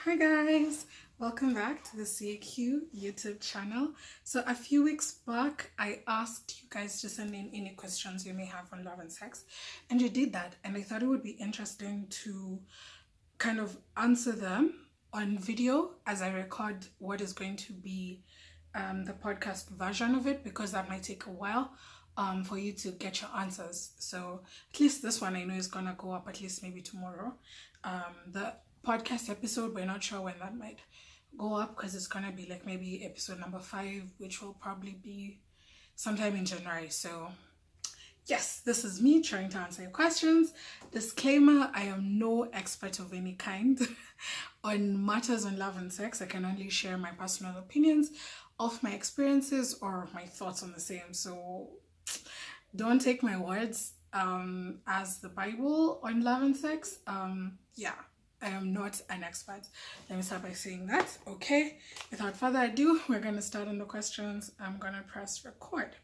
Hi guys, welcome back to the CAQ YouTube channel. So a few weeks back, I asked you guys to send in any questions you may have on love and sex, and you did that, and I thought it would be interesting to kind of answer them on video as I record what is going to be the podcast version of it, because that might take a while for you to get your answers. So at least this one I know is gonna go up at least maybe tomorrow. The podcast episode, we're not sure when that might go up because it's gonna be like maybe episode number 5, which will probably be sometime in January. So yes, this is me trying to answer your questions. Disclaimer, I am no expert of any kind on matters on love and sex. I can only share my personal opinions of my experiences or my thoughts on the same. So don't take my words as the Bible on love and sex. Yeah, I am not an expert. Let me start by saying that. Okay, without further ado, we're going to start on the questions. I'm going to press record.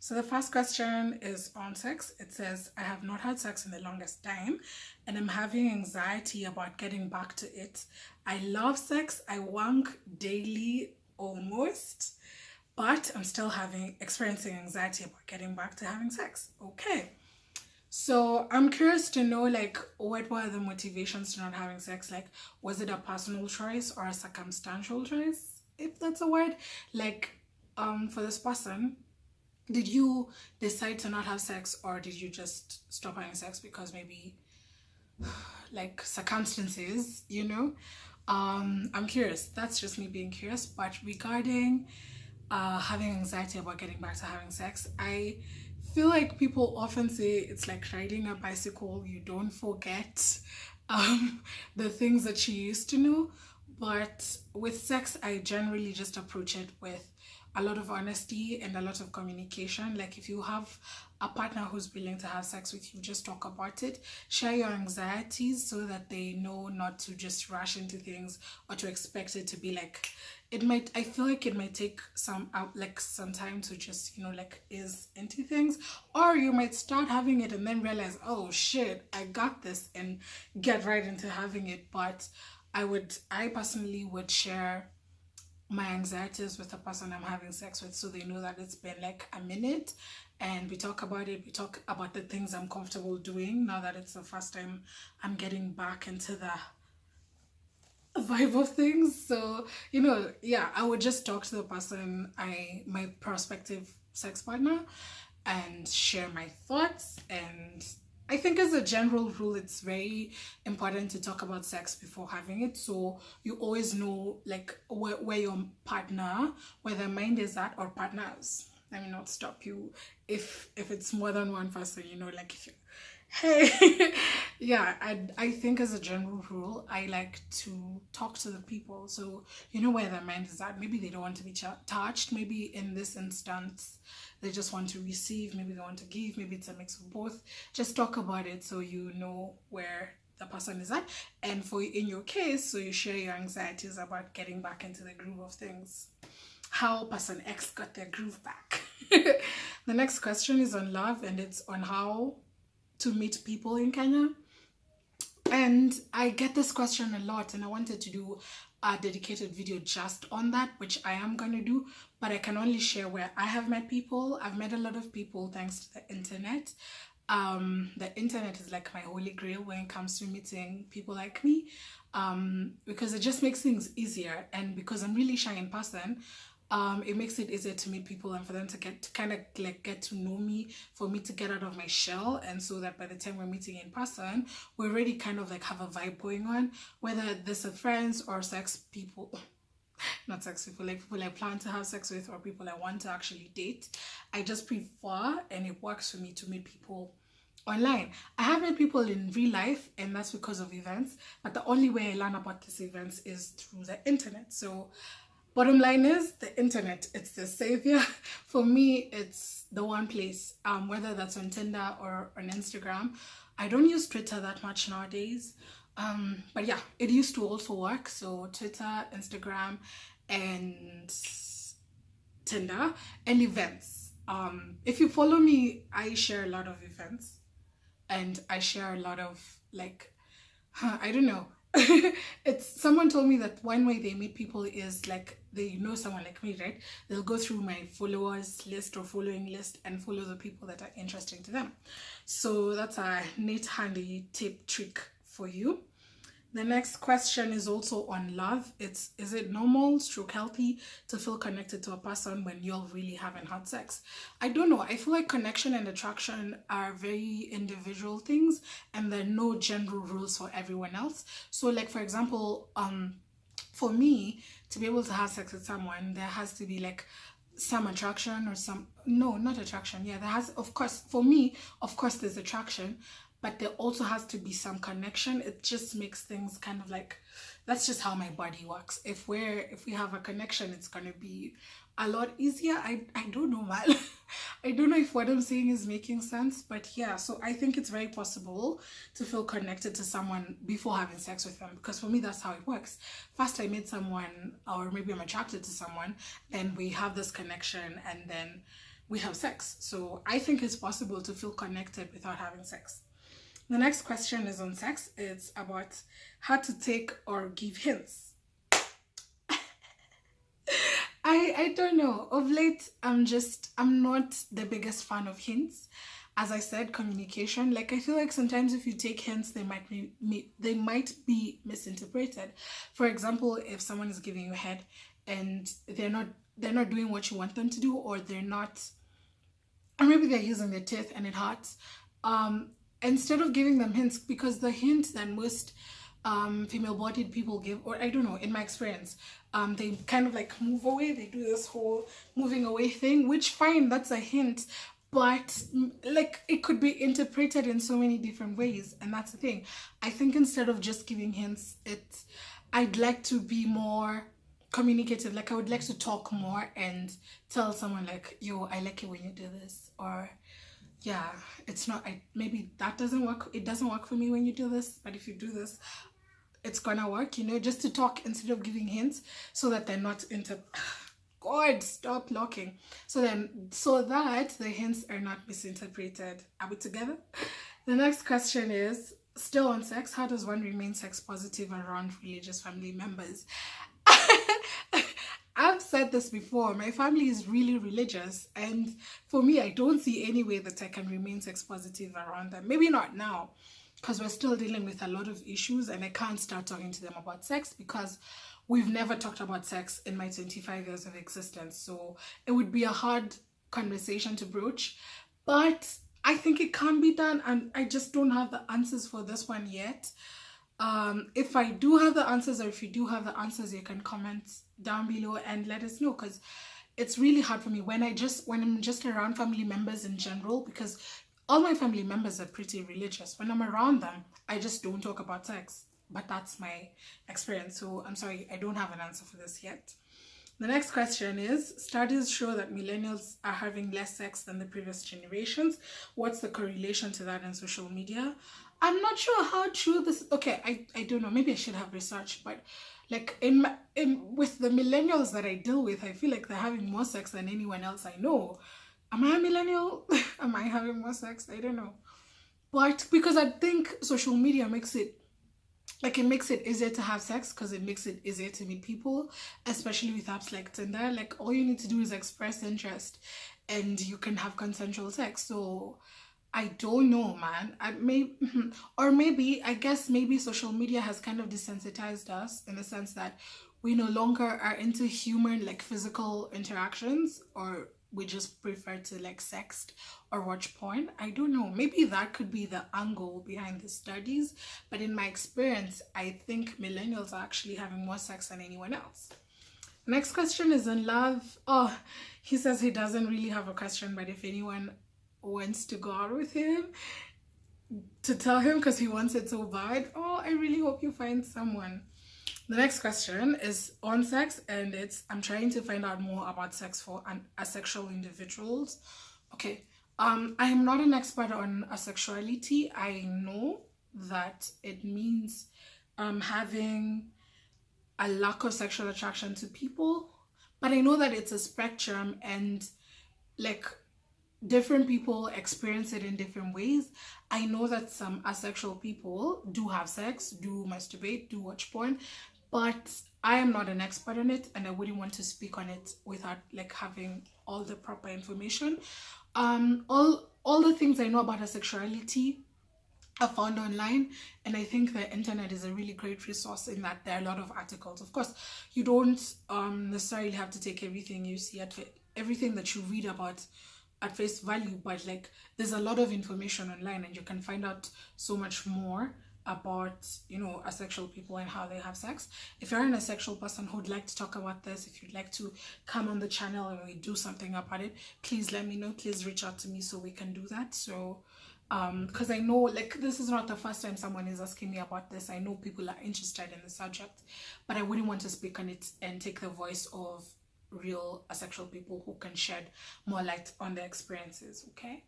So the first question is on sex. It says, I have not had sex in the longest time and I'm having anxiety about getting back to it. I love sex. I wank daily almost, but I'm still experiencing anxiety about getting back to having sex. Okay. So I'm curious to know, like, what were the motivations to not having sex? Like, was it a personal choice or a circumstantial choice, if that's a word? Like, for this person, did you decide to not have sex, or did you just stop having sex because maybe like circumstances, you know? I'm curious. That's just me being curious. But regarding having anxiety about getting back to having sex, I feel like people often say it's like riding a bicycle. You don't forget the things that you used to know. But with sex, I generally just approach it with a lot of honesty and a lot of communication. Like, if you have a partner who's willing to have sex with you, just talk about it, share your anxieties so that they know not to just rush into things or to expect it to be like, I feel like it might take some time to just, like, ease into things, or you might start having it and then realize, oh shit, I got this, and get right into having it. But I personally would share my anxieties with the person I'm having sex with, so they know that it's been like a minute, and we talk about it. We talk about the things I'm comfortable doing now that it's the first time I'm getting back into the vibe of things. So, yeah, I would just talk to the person, my prospective sex partner, and share my thoughts. And I think as a general rule, it's very important to talk about sex before having it, so you always know, like, where your partner, where their mind is at, or partners. Let me not stop you if it's more than one person, like, if you, hey, yeah, I think as a general rule, I like to talk to the people, so you know where their mind is at. Maybe they don't want to be touched. Maybe in this instance, they just want to receive. Maybe they want to give. Maybe it's a mix of both. Just talk about it so you know where the person is at. And in your case, so you share your anxieties about getting back into the groove of things. How person X got their groove back. The next question is on love, and it's on how to meet people in Kenya. And I get this question a lot, and I wanted to do a dedicated video just on that, which I am going to do, but I can only share where I have met people. I've met a lot of people thanks to the internet. The internet is like my holy grail when it comes to meeting people like me, because it just makes things easier, and because I'm really shy in person, it makes it easier to meet people and for them to get to know me, for me to get out of my shell, and so that by the time we're meeting in person, we already kind of like have a vibe going on, whether this is friends or sex people. Not sex people, like people I plan to have sex with or people I want to actually date. I just prefer, and it works for me, to meet people online. I have met people in real life, and that's because of events, but the only way I learn about these events is through the internet. So bottom line is, the internet, it's the savior. For me, it's the one place, whether that's on Tinder or on Instagram. I don't use Twitter that much nowadays. But yeah, it used to also work. So Twitter, Instagram, and Tinder, and events. If you follow me, I share a lot of events, and I share a lot of, like, I don't know, It's someone told me that one way they meet people is like they know someone like me, right? They'll go through my followers list or following list and follow the people that are interesting to them. So that's a neat handy tip trick for you. The next question is also on love. It's, is it normal stroke healthy to feel connected to a person when you all really haven't had sex? I don't know. I feel like connection and attraction are very individual things and there are no general rules for everyone else. So like for example, for me to be able to have sex with someone, there has to be like some attraction or some, no, not attraction, yeah, there has, of course, for me, of course there's attraction, but there also has to be some connection. It just makes things kind of like, that's just how my body works. If we have a connection, it's gonna be a lot easier. I don't know, man. I don't know if what I'm saying is making sense, but yeah, so I think it's very possible to feel connected to someone before having sex with them, because for me that's how it works. First I meet someone, or maybe I'm attracted to someone, then we have this connection, and then we have sex. So I think it's possible to feel connected without having sex. The next question is on sex. It's about how to take or give hints. I don't know. Of late, I'm not the biggest fan of hints. As I said, communication. Like I feel like sometimes if you take hints, they might be misinterpreted. For example, if someone is giving you head and they're not doing what you want them to do, or they're not, or maybe they're using their teeth and it hurts. Instead of giving them hints, because the hint that most female-bodied people give, or I don't know, in my experience, they kind of like move away. They do this whole moving away thing, which fine, that's a hint, but like it could be interpreted in so many different ways, and that's the thing. I think instead of just giving hints, I'd like to be more communicative. Like I would like to talk more and tell someone like, yo, I like it when you do this, or yeah, it's not, maybe that doesn't work, it doesn't work for me when you do this, but if you do this, it's gonna work, just to talk instead of giving hints, so that they're not God, stop locking. So that the hints are not misinterpreted. Are we together? The next question is still on sex. How does one remain sex positive around religious family members? I've said this before, my family is really religious, and for me, I don't see any way that I can remain sex positive around them. Maybe not now, because we're still dealing with a lot of issues, and I can't start talking to them about sex because we've never talked about sex in my 25 years of existence. So it would be a hard conversation to broach, but I think it can be done, and I just don't have the answers for this one yet. If I do have the answers, or if you do have the answers, you can comment down below and let us know, because it's really hard for me when I'm just around family members in general, because all my family members are pretty religious. When I'm around them, I just don't talk about sex, but that's my experience. So I'm sorry, I don't have an answer for this yet. The next question is, studies show that millennials are having less sex than the previous generations. What's the correlation to that in social media? I'm not sure how true this, okay, I don't know, maybe I should have researched, but like with the millennials that I deal with, I feel like they're having more sex than anyone else I know. Am I a millennial? Am I having more sex? I don't know. But because I think social media makes it, like, it makes it easier to have sex, because it makes it easier to meet people, especially with apps like Tinder. Like, all you need to do is express interest and you can have consensual sex. So I don't know, man. Or maybe, I guess maybe social media has kind of desensitized us in the sense that we no longer are into human, like, physical interactions, or we just prefer to like sext or watch porn. I don't know. Maybe that could be the angle behind the studies. But in my experience, I think millennials are actually having more sex than anyone else. Next question is on love. Oh, he says he doesn't really have a question, but if anyone wants to go out with him, to tell him, because he wants it so bad. Oh, I really hope you find someone. The next question is on sex, and it's, I'm trying to find out more about sex for asexual individuals. Okay, I am not an expert on asexuality. I know that it means having a lack of sexual attraction to people, but I know that it's a spectrum, and like different people experience it in different ways. I know that some asexual people do have sex, do masturbate, do watch porn, but I am not an expert on it, and I wouldn't want to speak on it without like having all the proper information. All the things I know about asexuality I found online, and I think the internet is a really great resource in that there are a lot of articles. Of course, you don't necessarily have to take everything you see everything that you read about at face value, but like there's a lot of information online, and you can find out so much more about, you know, asexual people and how they have sex. If you're an asexual person who would like to talk about this, if you'd like to come on the channel and we do something about it, please let me know. Please reach out to me so we can do that. So because I know like this is not the first time someone is asking me about this. I know people are interested in the subject, but I wouldn't want to speak on it and take the voice of real asexual people who can shed more light on their experiences. Okay,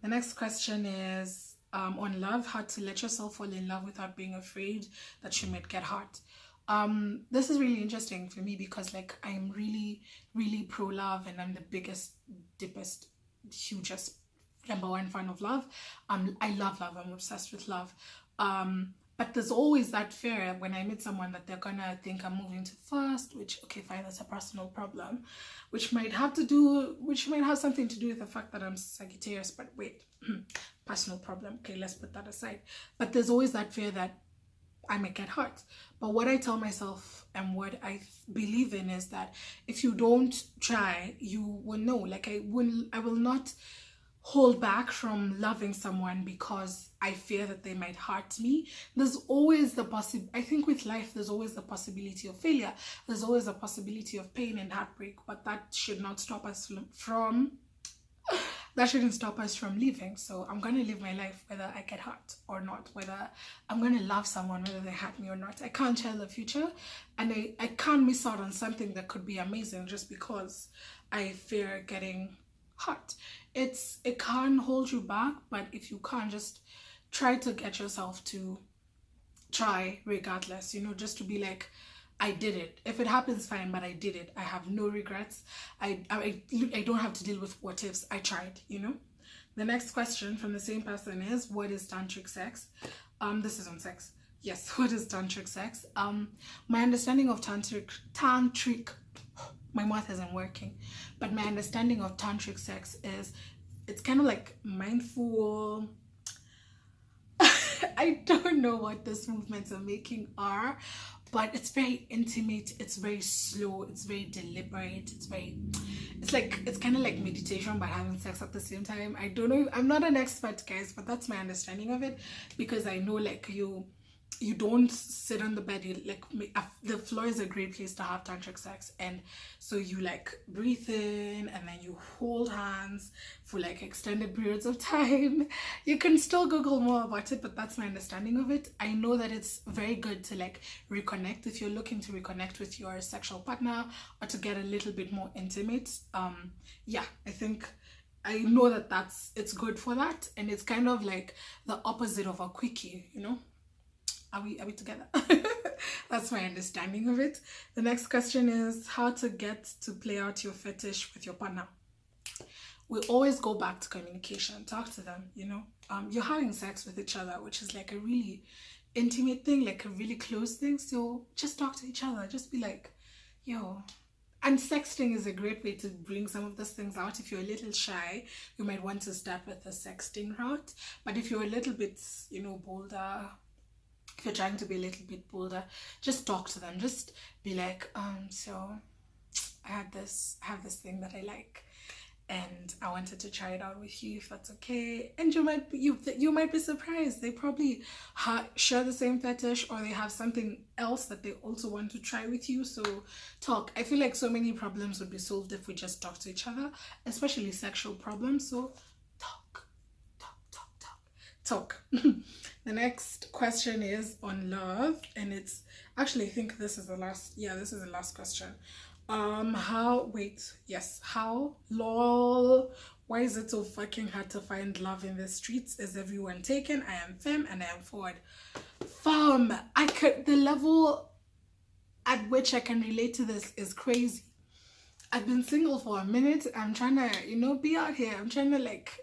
the next question is on love, how to let yourself fall in love without being afraid that you might get hurt. This is really interesting for me because like I'm really pro love, and I'm the biggest, deepest, hugest number one fan of love. I love love. I'm obsessed with love. But there's always that fear when I meet someone that they're gonna think I'm moving too fast, which, okay, fine, that's a personal problem, which might have something to do with the fact that I'm Sagittarius, but wait, personal problem. Okay, let's put that aside. But there's always that fear that I might get hurt. But what I tell myself and what I believe in is that if you don't try, you will know. Like I will not hold back from loving someone because I fear that they might hurt me. There's always the I think with life there's always the possibility of failure. There's always a possibility of pain and heartbreak, but that should not stop us from that shouldn't stop us from living. So I'm going to live my life whether I get hurt or not, whether I'm going to love someone whether they hurt me or not. I can't tell the future, and I can't miss out on something that could be amazing just because I fear getting hurt. It can't hold you back, but if you can't, just try to get yourself to try regardless, you know, just to be like, I did it. If it happens, fine, but I did it. I have no regrets. I don't have to deal with what ifs. I tried, you know. The next question from the same person is, what is tantric sex? This is on sex. Yes, what is tantric sex? My understanding of tantric my mouth isn't working, but my understanding of tantric sex is it's kind of like mindful. I don't know what these movements I'm making are, but it's very intimate, it's very slow, it's very deliberate, it's kind of like meditation but having sex at the same time. I don't know, I'm not an expert, guys, but that's my understanding of it, because I know like you don't sit on the bed, you like, the floor is a great place to have tantric sex, and so you like breathe in and then you hold hands for like extended periods of time. You can still Google more about it, but that's my understanding of it. I know that it's very good to like reconnect if you're looking to reconnect with your sexual partner or to get a little bit more intimate. Yeah, I think I know that it's good for that, and it's kind of like the opposite of a quickie, you know. Are we together? That's my understanding of it. The next question is how to get to play out your fetish with your partner. We always go back to communication. Talk to them, you know. You're having sex with each other, which is like a really intimate thing, like a really close thing. So just talk to each other. Just be like, yo. And sexting is a great way to bring some of those things out. If you're a little shy, you might want to start with the sexting route. But if you're a little bit, you know, bolder, if you're trying to be a little bit bolder, just talk to them. Just be like, so I have this thing that I like, and I wanted to try it out with you, if that's okay. And you might be surprised. They probably share the same fetish, or they have something else that they also want to try with you. So talk. I feel like so many problems would be solved if we just talk to each other, especially sexual problems. So talk. The next question is on love, and it's actually, I think this is the last question. How why is it so fucking hard to find love in the streets? Is everyone taken? I am femme and I am forward. The level at which I can relate to this is crazy. I've been single for a minute. I'm trying to, be out here. I'm trying to like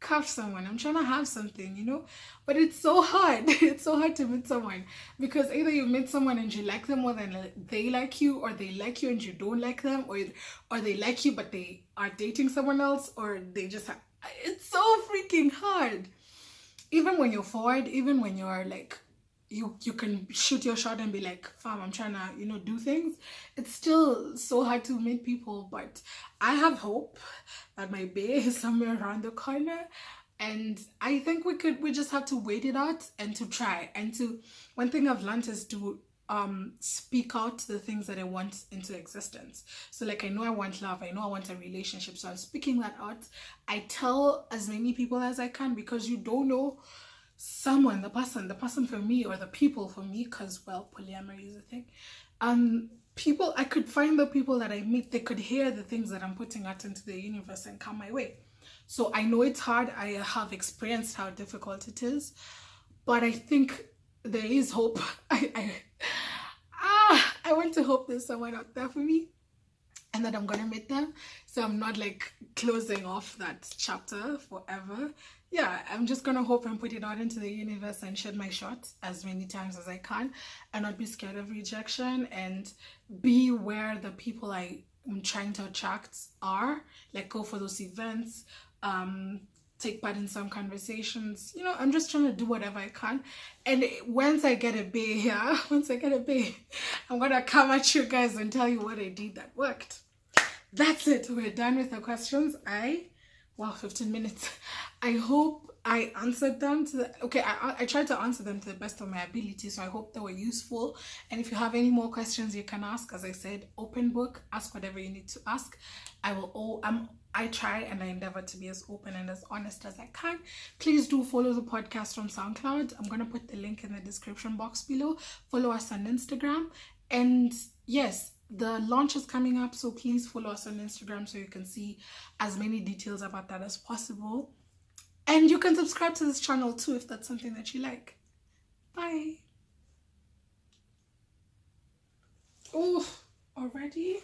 cuff someone. I'm trying to have something, But it's so hard. It's so hard to meet someone because either you meet someone and you like them more than they like you, or they like you and you don't like them, or they like you but they are dating someone else, or they just have, it's so freaking hard. Even when you're forward, even when you're like, you can shoot your shot and be like, fam, I'm trying to, do things. It's still so hard to meet people, but I have hope that my bae is somewhere around the corner. And I think we just have to wait it out and to try. And one thing I've learned is to speak out the things that I want into existence. So like, I know I want love, I know I want a relationship, so I'm speaking that out. I tell as many people as I can, because you don't know someone, the person for me, or the people for me, because, well, polyamory is a thing. People, I could find the people that I meet, they could hear the things that I'm putting out into the universe and come my way. So I know it's hard. I have experienced how difficult it is, but I think there is hope. I want to hope there's someone out there for me and that I'm gonna meet them. So I'm not like closing off that chapter forever. Yeah, I'm just gonna hope and put it out into the universe and shoot my shot as many times as I can, and not be scared of rejection, and be where the people I'm trying to attract are. Like, go for those events, take part in some conversations. I'm just trying to do whatever I can. And once I get a bae, I'm gonna come at you guys and tell you what I did that worked. That's it. We're done with the questions. Wow, 15 minutes. I hope I answered them I tried to answer them to the best of my ability, so I hope they were useful. And if you have any more questions, you can ask. As I said, open book, ask whatever you need to ask. I try and I endeavor to be as open and as honest as I can. Please do follow the podcast from SoundCloud. I'm going to put the link in the description box below. Follow us on Instagram. And yes, the launch is coming up, so please follow us on Instagram so you can see as many details about that as possible. And you can subscribe to this channel too if that's something that you like. Bye. Oh, already?